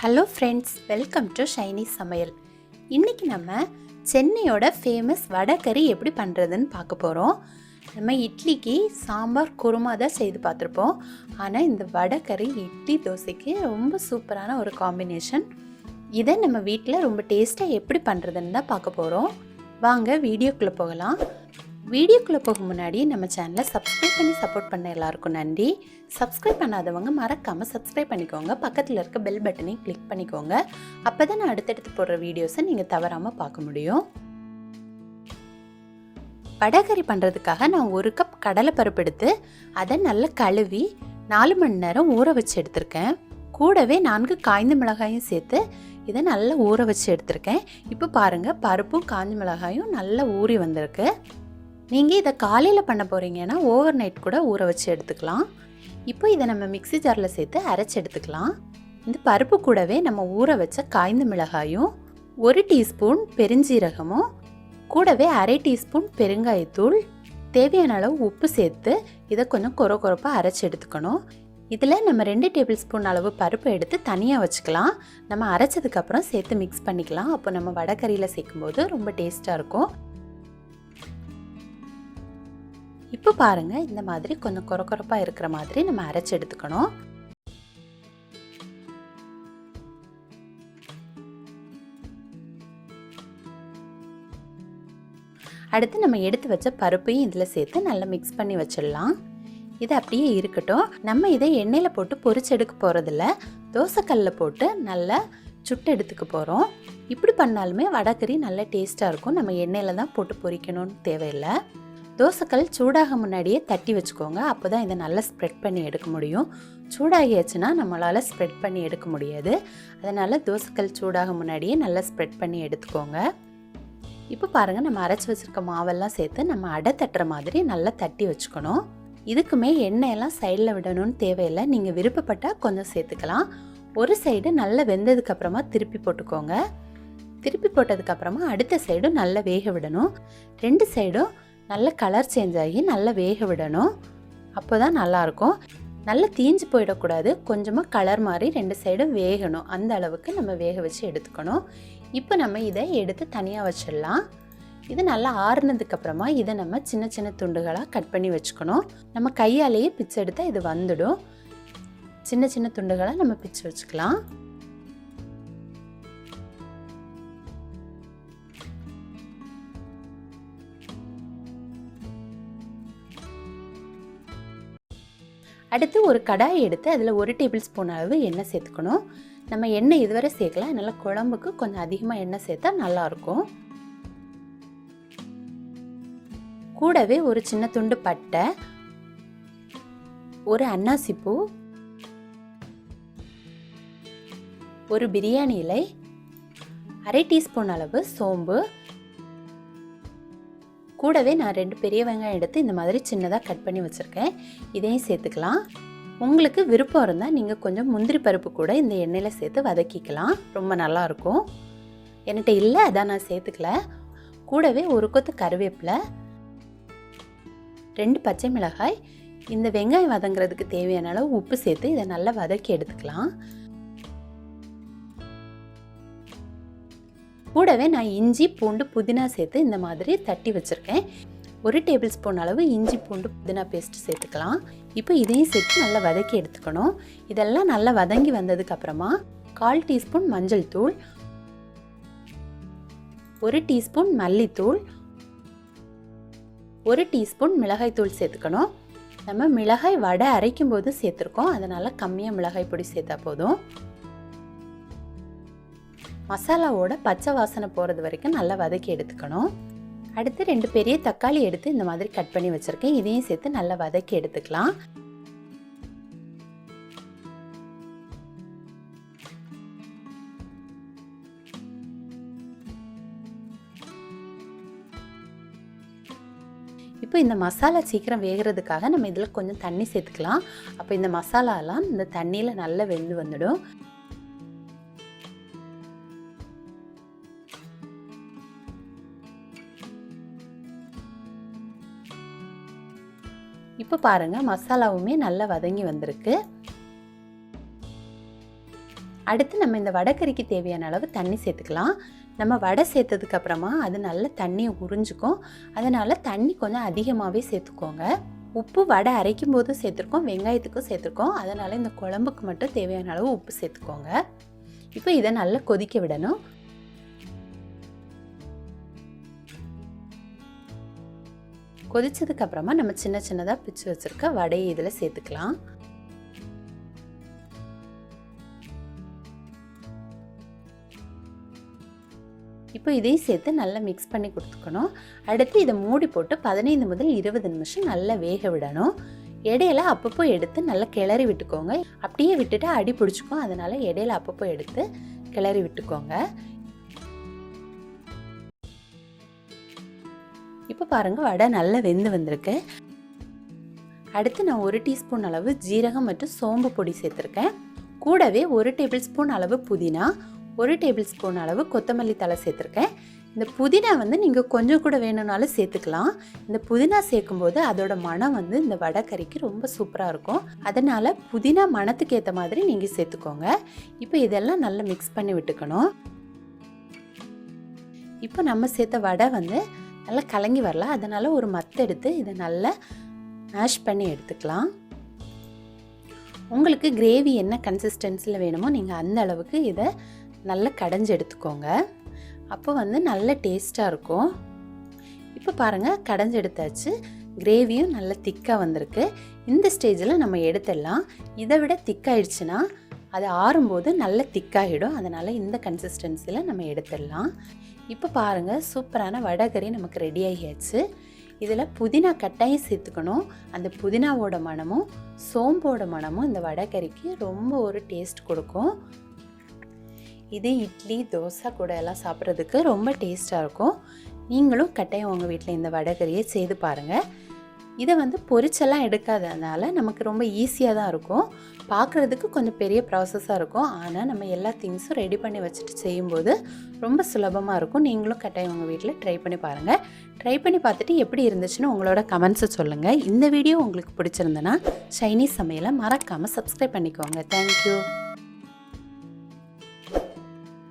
Hello friends, welcome to Shiny சமையல். இன்றைக்கி நம்ம சென்னையோட ஃபேமஸ் வடைக்கறி எப்படி பண்ணுறதுன்னு பார்க்க போகிறோம். நம்ம இட்லிக்கு சாம்பார் குருமா தான் செய்து பார்த்துருப்போம். ஆனால் இந்த வடைக்கறி இட்லி தோசைக்கு ரொம்ப சூப்பரான ஒரு காம்பினேஷன். இதை நம்ம வீட்டில் ரொம்ப டேஸ்ட்டாக எப்படி பண்ணுறதுன்னு தான் பார்க்க போகிறோம். வாங்க வீடியோக்குள்ளே போகலாம். வீடியோக்குள்ளே போக முன்னாடி நம்ம சேனலை சப்ஸ்கிரைப் பண்ணி சப்போர்ட் பண்ண எல்லாருக்கும் நன்றி. சப்ஸ்கிரைப் பண்ணாதவங்க மறக்காமல் சப்ஸ்கிரைப் பண்ணிக்கோங்க. பக்கத்தில் இருக்க பெல் பட்டனையும் கிளிக் பண்ணிக்கோங்க. அப்போ தான் நான் அடுத்தடுத்து போடுற வீடியோஸை நீங்கள் தவறாமல் பார்க்க முடியும். வடைக்கறி பண்ணுறதுக்காக நான் 1 கப் கடலைப்பருப்பு எடுத்து அதை நல்லா கழுவி 4 மணி நேரம் ஊற வச்சு எடுத்திருக்கேன். கூடவே 4 காய்ந்த மிளகாயும் சேர்த்து இதை நல்லா ஊற வச்சு எடுத்திருக்கேன். இப்போ பாருங்கள், பருப்பும் காய்ந்த மிளகாயும் நல்லா ஊறி வந்திருக்கு. நீங்கள் இதை காலையில் பண்ண போகிறீங்கன்னா ஓவர் நைட் கூட ஊற வச்சு எடுத்துக்கலாம். இப்போ இதை நம்ம மிக்ஸி ஜாரில் சேர்த்து அரைச்சி எடுத்துக்கலாம். இந்த பருப்பு கூடவே நம்ம ஊற வச்ச காய்ந்த மிளகாயும் 1 டீஸ்பூன் பெருஞ்சீரகமும் கூடவே அரை டீஸ்பூன் பெருங்காயத்தூள், தேவையான அளவு உப்பு சேர்த்து இதை கொஞ்சம் கொரப்பாக அரைச்சி எடுத்துக்கணும். இதில் நம்ம 2 டேபிள் ஸ்பூன் அளவு பருப்பு எடுத்து தனியாக வச்சுக்கலாம். நம்ம அரைச்சதுக்கப்புறம் சேர்த்து மிக்ஸ் பண்ணிக்கலாம். அப்போ நம்ம வடைக்கறியில் சேர்க்கும்போது ரொம்ப டேஸ்ட்டாக இருக்கும். இப்போ பாருங்கள், இந்த மாதிரி கொஞ்சம் கொரப்பாக இருக்கிற மாதிரி நம்ம அரைச்சி எடுத்துக்கணும். அடுத்து நம்ம எடுத்து வச்ச பருப்பையும் இதில் சேர்த்து நல்லா மிக்ஸ் பண்ணி வச்சிடலாம். இது அப்படியே இருக்கட்டும். நம்ம இதை எண்ணெயில் போட்டு பொரிச்சு எடுக்க போகிறதில்ல, தோசைக்கல்லில் போட்டு நல்லா சுட்டு எடுத்துக்க போகிறோம். இப்படி பண்ணாலுமே வடைக்கறி நல்லா டேஸ்ட்டாக இருக்கும். நம்ம எண்ணெயில் தான் போட்டு பொரிக்கணும்னு தேவையில்லை. தோசைக்கல் சூடாக முன்னாடியே தட்டி வச்சுக்கோங்க. அப்போ தான் இதை நல்லா ஸ்ப்ரெட் பண்ணி எடுக்க முடியும். சூடாகியாச்சுன்னா நம்மளால் ஸ்ப்ரெட் பண்ணி எடுக்க முடியாது. அதனால் தோசைக்கல் சூடாக முன்னாடியே நல்லா ஸ்ப்ரெட் பண்ணி எடுத்துக்கோங்க. இப்போ பாருங்கள், நம்ம அரைச்சி வச்சுருக்க மாவெல்லாம் சேர்த்து நம்ம அடை தட்டுற மாதிரி நல்லா தட்டி வச்சுக்கணும். இதுக்குமே எண்ணெயெல்லாம் சைடில் விடணும்னு தேவையில்லை. நீங்கள் விருப்பப்பட்டால் கொஞ்சம் சேர்த்துக்கலாம். ஒரு சைடு நல்லா வெந்ததுக்கப்புறமா திருப்பி போட்டுக்கோங்க. திருப்பி போட்டதுக்கப்புறமா அடுத்த சைடும் நல்லா வேக விடணும். 2 சைடும் நல்ல கலர் சேஞ்ச் ஆகி நல்லா வேக விடணும். அப்போ தான் நல்லாயிருக்கும். நல்லா தீஞ்சு போயிடக்கூடாது. கொஞ்சமாக கலர் மாதிரி 2 சைடும் வேகணும். அந்த அளவுக்கு நம்ம வேக வச்சு எடுத்துக்கணும். இப்போ நம்ம இதை எடுத்து தனியாக வச்சிடலாம். இது நல்லா ஆறுனதுக்கப்புறமா இதை நம்ம சின்ன சின்ன துண்டுகளாக கட் பண்ணி வச்சுக்கணும். நம்ம கையாலேயே பிச்சு எடுத்தால் இது வந்துடும். சின்ன சின்ன துண்டுகளாக நம்ம பிச்சு வச்சுக்கலாம். அடுத்து ஒரு கடாயை எடுத்து அதில் 1 டேபிள் ஸ்பூன் அளவு எண்ணெய் சேர்த்துக்கணும். நம்ம எண்ணெய் இதுவரை சேர்க்கல, அதனால் குழம்புக்கு கொஞ்சம் அதிகமாக எண்ணெய் சேர்த்தா நல்லாயிருக்கும். கூடவே ஒரு சின்ன துண்டு பட்டை, ஒரு அன்னாசி பூ, ஒரு பிரியாணி இலை, அரை டீஸ்பூன் அளவு சோம்பு, கூடவே நான் 2 பெரிய வெங்காயம் எடுத்து இந்த மாதிரி சின்னதாக கட் பண்ணி வச்சுருக்கேன். இதையும் சேர்த்துக்கலாம். உங்களுக்கு விருப்பம் இருந்தால் நீங்கள் கொஞ்சம் முந்திரி பருப்பு கூட இந்த எண்ணெயில் சேர்த்து வதக்கிக்கலாம். ரொம்ப நல்லாயிருக்கும். என்கிட்ட இல்லை, அதான் நான் சேர்த்துக்கல. கூடவே ஒரு கொத்து கருவேப்பிலை, 2 பச்சை மிளகாய், இந்த வெங்காயம் வதங்கிறதுக்கு தேவையான அளவு உப்பு சேர்த்து இதை நல்லா வதக்கி எடுத்துக்கலாம். கூடவே நான் இஞ்சி பூண்டு புதினா சேர்த்து இந்த மாதிரி தட்டி வச்சுருக்கேன். 1 டேபிள் ஸ்பூன் அளவு இஞ்சி பூண்டு புதினா பேஸ்ட் சேர்த்துக்கலாம். இப்போ இதையும் சேர்த்து நல்லா வதக்கி எடுத்துக்கணும். இதெல்லாம் நல்லா வதங்கி வந்ததுக்கப்புறமா 1/4 டீஸ்பூன் மஞ்சள் தூள், 1 டீஸ்பூன் மல்லித்தூள், 1 டீஸ்பூன் மிளகாய் தூள் சேர்த்துக்கணும். நம்ம மிளகாய் வடை அரைக்கும் போது சேர்த்துருக்கோம், அதனால் கம்மியாக மிளகாய் பொடி சேர்த்தா போதும். மசாலாவோட பச்சை வாசனை போகிறது வரைக்கும் நல்லா வதக்கி எடுத்துக்கணும். அடுத்து 2 பெரிய தக்காளி எடுத்து இந்த மாதிரி கட் பண்ணி வச்சுருக்கேன். இதையும் சேர்த்து நல்லா வதக்கி எடுத்துக்கலாம். இப்போ இந்த மசாலா சீக்கிரம் வேகிறதுக்காக நம்ம இதில் கொஞ்சம் தண்ணி சேர்த்துக்கலாம். அப்போ இந்த மசாலாலாம் இந்த தண்ணியில் நல்லா வெந்து வந்துடும். இப்போ பாருங்கள், மசாலாவுமே நல்லா வதங்கி வந்திருக்கு. அடுத்து நம்ம இந்த வடைக்கறிக்கு தேவையான அளவு தண்ணி சேர்த்துக்கலாம். நம்ம வடை சேர்த்ததுக்கு அப்புறமா அது நல்ல தண்ணியை உறிஞ்சிக்கும். அதனால் தண்ணி கொஞ்சம் அதிகமாகவே சேர்த்துக்கோங்க. உப்பு வடை அரைக்கும் போது சேர்த்துருக்கோம், வெங்காயத்துக்கும் சேர்த்துருக்கோம். அதனால் இந்த குழம்புக்கு மட்டும் தேவையான அளவு உப்பு சேர்த்துக்கோங்க. இப்போ இதை நல்லா கொதிக்க விடணும். கொதிச்சதுக்கு அப்புறமா நம்ம சின்ன சின்னதாக பிச்சு வச்சுருக்க வடையை இதில் சேர்த்துக்கலாம். இப்போ இதையும் சேர்த்து நல்லா மிக்ஸ் பண்ணி கொடுத்துக்கணும். அடுத்து இதை மூடி போட்டு 15 முதல் 20 நிமிஷம் நல்லா வேக விடணும். இடையில அப்பப்போ எடுத்து நல்லா கிளறி விட்டுக்கோங்க. அப்படியே விட்டுட்டு அடி பிடிச்சிக்கும். அதனால இடையில அப்பப்போ எடுத்து கிளறி விட்டுக்கோங்க. இப்போ பாருங்கள் வடை நல்லா வெந்து வந்திருக்கு. அடுத்து நான் 1 டீஸ்பூன் அளவு ஜீரகம் மற்றும் சோம்பு பொடி சேர்த்துருக்கேன். கூடவே 1 டேபிள் ஸ்பூன் அளவு புதினா, 1 டேபிள் ஸ்பூன் அளவு கொத்தமல்லி தழை சேர்த்துருக்கேன். இந்த புதினா நீங்கள் கொஞ்சம் கூட வேணும்னாலும் சேர்த்துக்கலாம். இந்த புதினா சேர்க்கும்போது அதோட மனம் இந்த வடைக்கறிக்கு ரொம்ப சூப்பராக இருக்கும். அதனால் புதினா மணத்துக்கு ஏற்ற மாதிரி நீங்கள் சேர்த்துக்கோங்க. இப்போ இதெல்லாம் நல்லா மிக்ஸ் பண்ணி விட்டுக்கணும். இப்போ நம்ம சேர்த்த வடை நல்லா கலங்கி வரல. அதனால் ஒரு மத்து எடுத்து இதை நல்லா மேஷ் பண்ணி எடுத்துக்கலாம். உங்களுக்கு கிரேவி என்ன கன்சிஸ்டன்சியில் வேணுமோ நீங்கள் அந்த அளவுக்கு இதை நல்லா கடைஞ்சி எடுத்துக்கோங்க. அப்போ நல்ல டேஸ்ட்டாக இருக்கும். இப்போ பாருங்கள் கடைஞ்சி எடுத்தாச்சு. கிரேவியும் நல்ல திக்காக வந்திருக்கு. இந்த ஸ்டேஜில் நம்ம எடுத்துடலாம். இதை விட திக்காயிடுச்சுன்னா அது ஆறும்போது நல்ல திக்காகிடும். அதனால் இந்த கன்சிஸ்டன்சியில் நம்ம எடுத்துடலாம். இப்போ பாருங்கள் சூப்பரான வடைக்கறி நமக்கு ரெடி ஆகியாச்சு. இதில் புதினா கட்டாயம் சேர்த்துக்கணும். அந்த புதினாவோட மணமும் சோம்போட மணமும் இந்த வடைக்கறிக்கு ரொம்ப ஒரு டேஸ்ட் கொடுக்கும். இது இட்லி தோசை கூட எல்லாம் சாப்பிட்றதுக்கு ரொம்ப டேஸ்ட்டாக இருக்கும். நீங்களும் கட்டாயம் உங்கள் வீட்டில் இந்த வடைக்கறியை செய்து பாருங்கள். இதை பொரிச்செல்லாம் எடுக்காததுனால நமக்கு ரொம்ப ஈஸியாக தான் இருக்கும். பார்க்குறதுக்கு கொஞ்சம் பெரிய ப்ராசஸாக இருக்கும். ஆனால் நம்ம எல்லா திங்ஸும் ரெடி பண்ணி வச்சுட்டு செய்யும்போது ரொம்ப சுலபமாக இருக்கும். நீங்களும் கட்டாயம் உங்கள் வீட்டில் ட்ரை பண்ணி பாருங்கள். ட்ரை பண்ணி பார்த்துட்டு எப்படி இருந்துச்சுன்னு உங்களோட கமெண்ட்ஸை சொல்லுங்கள். இந்த வீடியோ உங்களுக்கு பிடிச்சிருந்தனா சைனீஸ் சமையலை மறக்காமல் சப்ஸ்கிரைப் பண்ணிக்கோங்க. தேங்க்யூ.